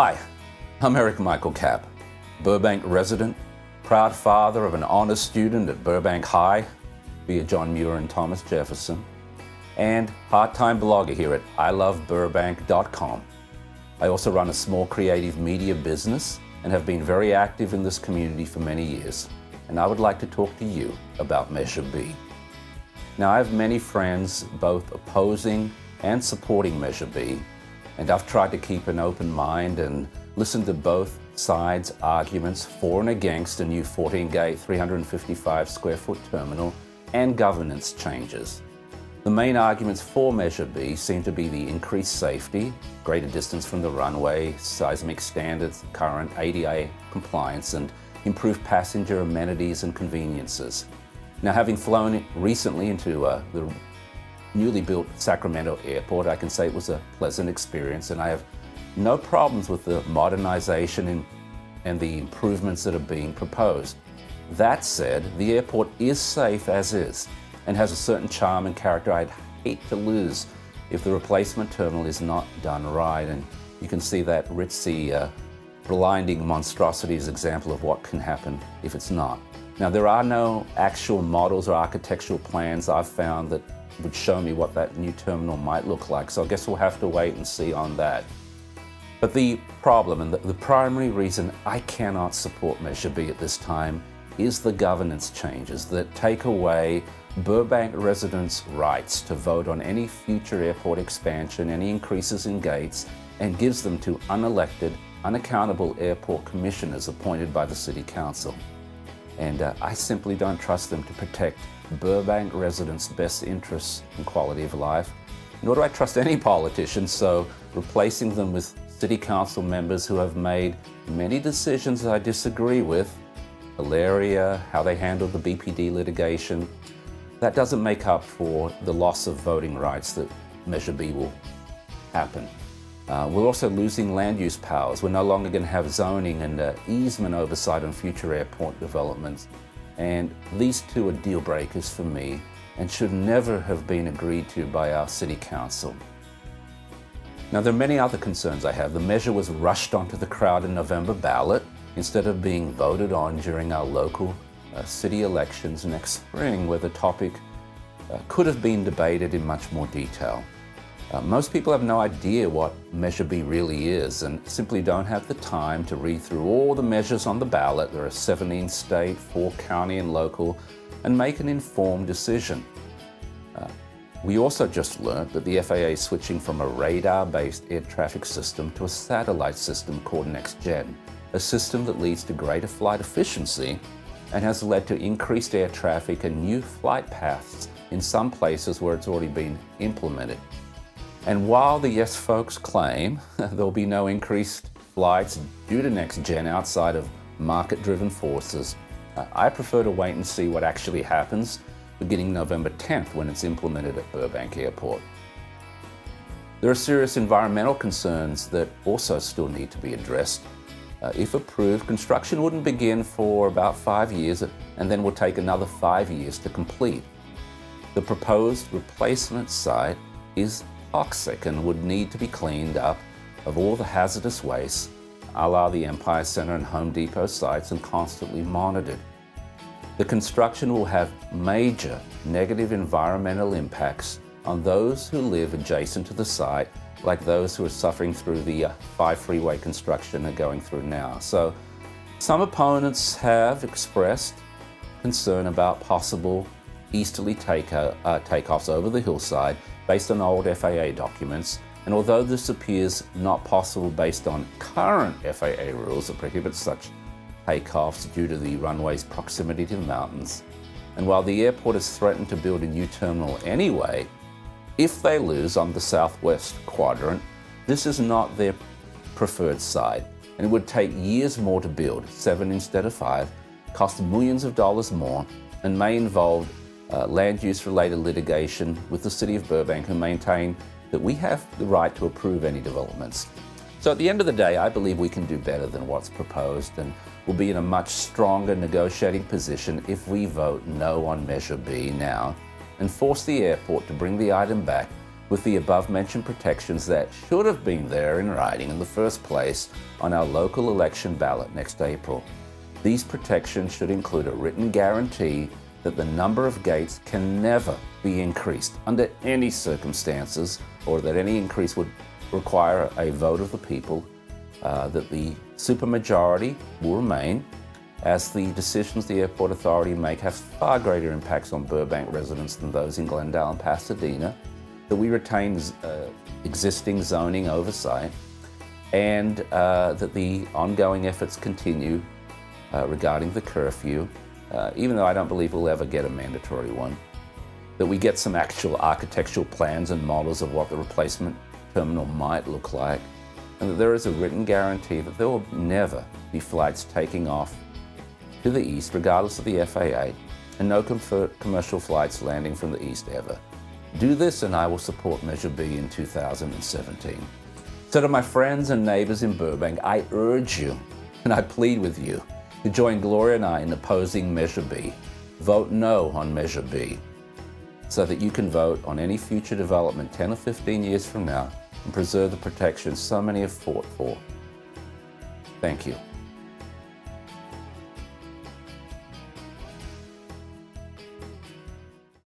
Hi, I'm Eric Michael Kapp, Burbank resident, proud father of an honors student at Burbank High via John Muir and Thomas Jefferson, and part-time blogger here at iLuvBurbank.com. I also run a small creative media business and have been very active in this community for many years, and I would like to talk to you about Measure B. Now, I have many friends both opposing and supporting Measure B, and I've tried to keep an open mind and listen to both sides' arguments for and against a new 14-gate, 355 square foot terminal and governance changes. The main arguments for Measure B seem to be the increased safety, greater distance from the runway, seismic standards, current ADA compliance, and improved passenger amenities and conveniences. Now, having flown recently into the newly built Sacramento airport, I can say it was a pleasant experience, and I have no problems with the modernization and the improvements that are being proposed. That said, the airport is safe as is and has a certain charm and character I'd hate to lose if the replacement terminal is not done right. And you can see that ritzy, blinding monstrosity as an example of what can happen if it's not. Now, there are no actual models or architectural plans I've found that would show me what that new terminal might look like, so I guess we'll have to wait and see on that. But the problem and the primary reason I cannot support Measure B at this time is the governance changes that take away Burbank residents' rights to vote on any future airport expansion, any increases in gates, and gives them to unelected, unaccountable airport commissioners appointed by the City Council. And I simply don't trust them to protect Burbank residents' best interests and quality of life, nor do I trust any politicians, so replacing them with City Council members who have made many decisions I disagree with, Hilaria, how they handled the BPD litigation, that doesn't make up for the loss of voting rights that Measure B will happen. We're also losing land use powers. We're no longer going to have zoning and easement oversight on future airport developments. And these two are deal breakers for me and should never have been agreed to by our City Council. Now, there are many other concerns I have. The measure was rushed onto the crowded November ballot instead of being voted on during our local city elections next spring, where the topic could have been debated in much more detail. Most people have no idea what Measure B really is and simply don't have the time to read through all the measures on the ballot. There are 17 state, 4 county and local, and make an informed decision. We also just learned that the FAA is switching from a radar-based air traffic system to a satellite system called NextGen, a system that leads to greater flight efficiency and has led to increased air traffic and new flight paths in some places where it's already been implemented. And while the yes folks claim there'll be no increased flights due to NextGen outside of market-driven forces, I prefer to wait and see what actually happens beginning November 10th when it's implemented at Burbank Airport. There are serious environmental concerns that also still need to be addressed. If approved, construction wouldn't begin for about 5 years and then will take another 5 years to complete. The proposed replacement site is toxic and would need to be cleaned up of all the hazardous waste, a la the Empire Center and Home Depot sites, and constantly monitored. The construction will have major negative environmental impacts on those who live adjacent to the site, like those who are suffering through the 5 freeway construction are going through now. So some opponents have expressed concern about possible easterly takeoffs over the hillside based on old FAA documents, and although this appears not possible based on current FAA rules that prohibit such takeoffs due to the runway's proximity to the mountains, and while the airport has threatened to build a new terminal anyway, if they lose on the southwest quadrant, this is not their preferred site, and it would take years more to build, 7 instead of 5, cost millions of dollars more, and may involve land use related litigation with the City of Burbank, who maintain that we have the right to approve any developments. So at the end of the day, I believe we can do better than what's proposed, and we'll be in a much stronger negotiating position if we vote no on Measure B now and force the airport to bring the item back with the above-mentioned protections that should have been there in writing in the first place on our local election ballot next April. These protections should include a written guarantee that the number of gates can never be increased under any circumstances, or that any increase would require a vote of the people, that the supermajority will remain, as the decisions the airport authority make have far greater impacts on Burbank residents than those in Glendale and Pasadena, that we retain existing zoning oversight, and that the ongoing efforts continue regarding the curfew, even though I don't believe we'll ever get a mandatory one, that we get some actual architectural plans and models of what the replacement terminal might look like, and that there is a written guarantee that there will never be flights taking off to the east, regardless of the FAA, and no commercial flights landing from the east ever. Do this and I will support Measure B in 2017. So to my friends and neighbors in Burbank, I urge you, and I plead with you, to join Gloria and I in opposing Measure B. Vote no on Measure B, so that you can vote on any future development 10 or 15 years from now and preserve the protections so many have fought for. Thank you.